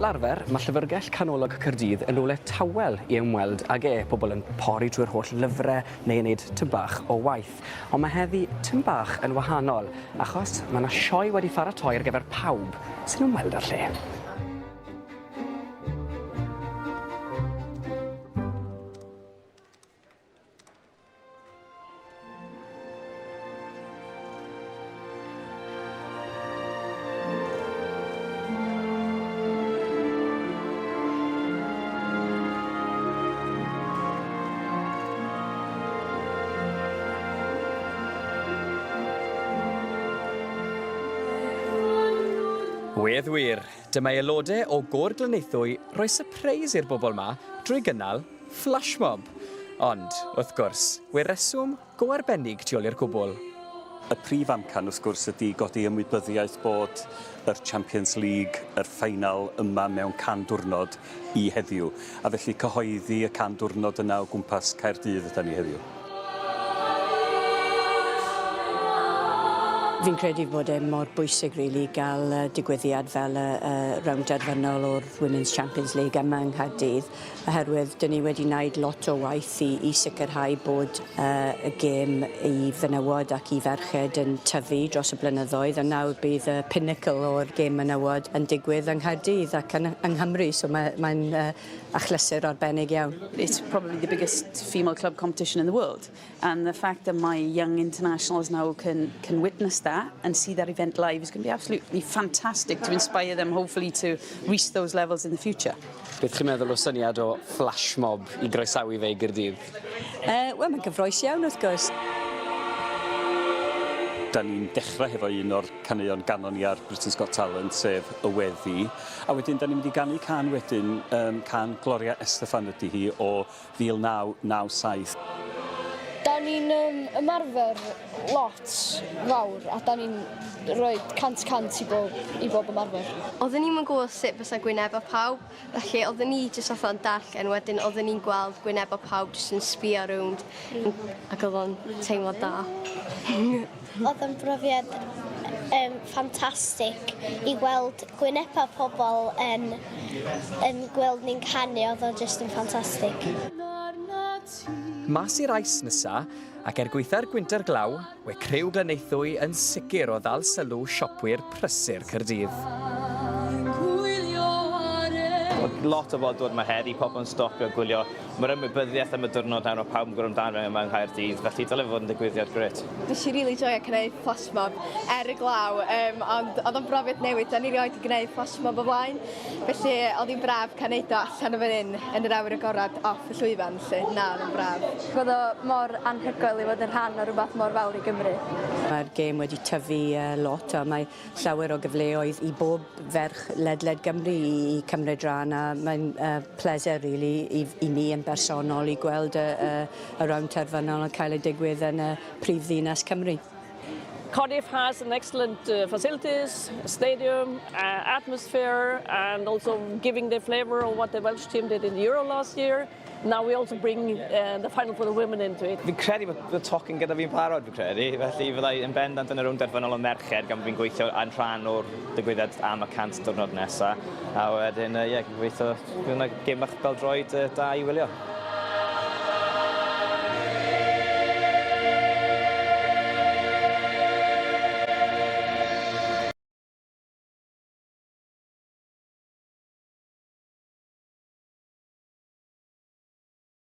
Fel arfer, mae Llyfrgell Canolog Caerdydd yn rhywle tawel i ymweld ag pobl yn pori trwy'r holl lyfrau neu yn gwneud tym bach o waith. Ond mae heddi tym bach yn wahanol, achos mae yna sioe wedi pharatoi ar gyfer pawb sy'n ymweld â'r lle. Wedd wir, dyma aelodau o Corglanaethwy roi sypreis i'r bobl yma drwy gynnal Flashmob. Ond, wrth gwrs, we'r reswm go arbennig tu ôl i'r cwbl. Y prif amcan, wrth gwrs, ydy godi ymwybyddiaeth bod yr Champions League, yr ffeinal yma mewn 100 diwrnod i heddiw. A felly cyhoeddi y 100 diwrnod yna o gwmpas Caerdydd ydyn ni heddiw. Fi'n credu bod e mor bwysig rili gael digwyddiad fel y rownd derfynol o'r Women's Champions League yma yng Nghaerdydd, oherwydd dyn ni wedi wneud lot o waith i sicrhau bod y gêm i fenywod ac i ferched yn tyfu dros y blynyddoedd, a nawr bydd y pinnacle o'r gêm menywod yn digwydd yng Nghaerdydd ac yng Nghymru, so mae'n achlysur arbennig iawn. It's probably the biggest female club competition in the world, and the fact that my young internationals now can witness that and see that event live is going to be absolutely fantastic to inspire them, hopefully, to reach those levels in the future. Beth chi'n meddwl o syniad o Flashmob i groesawu fe i Gaerdydd? Wel, mae'n gyffroes iawn wrth gwrs. Da ni'n dechrau hefo un o'r caneuon ganon ni ar Britain's Got Talent, sef y weddi. A wedyn, da ni'n mynd i ganu can wedyn, can Gloria Estefan ydy hi o 1997. Da ni'n ymarfer lot fawr, a da ni'n rhoi cant i bob ymarfer. Oedden ni'n gwybod sut fysa gwyneb o pawb, felly oedden ni jyst fatha'n darllen, wedyn oedden ni'n gweld gwyneb o pawb jyst yn sbio rownd, ac oedd o'n teimlo da. Oedd yn brofiad ffantastig i gweld gwynebau pobl yn gweld ni'n canu, oedd o'n jyst yn ffantastig. Mas i'r ais nesa, ac gweitha'r gwynter glaw, we Criw Glanaethwy yn sicr o ddal sylw siopwyr prysur Caerdydd. Lot o fodwr mae heddi, pobl yn stopio gwylio. Mae'r ymwybyddiaeth am y diwrnod nawr o pawb yn gwrdd amdano yma yng Nghaerdydd, felly dylai fod yn digwyddiad grêt. Nes i rili joio gwneud Flashmob y glaw, ond oedd o'n brofiad newid, da ni rioed i gwneud Flashmob o blaen, felly oedd hi'n braf cael neud o allan o fan hyn yn yr awyr agorad off y llwyfan, felly na, oedd o'n braf. Bod o mor anhygoel i fod yn rhan o rhywbeth mor fawr i Gymru. Mae'r gêm wedi tyfu lot, a mae llawer o gyfleoedd i bob ferch ledled Gymru i cymryd rhan, a mae'n pleser rili i ni yn bersonol i gweld y rownd terfynol yn cael ei digwydd yn y prif ddinas Cymru. Cardiff has an excellent facilities, stadium, atmosphere, and also giving the flavour of what the Welsh team did in the Euro last year. Now we also bring the final for the women into it. Fi'n credu bod y tocyn gyda fi'n parod, fi'n credu. Felly fyddai yn bendant yn y rownd derfynol o merched gan fi'n gweithio yn rhan o'r digwyddiad am y 100 diwrnod nesaf. A wedyn, gobeithio, bydd yna gêm bach bel-droed da i wylio.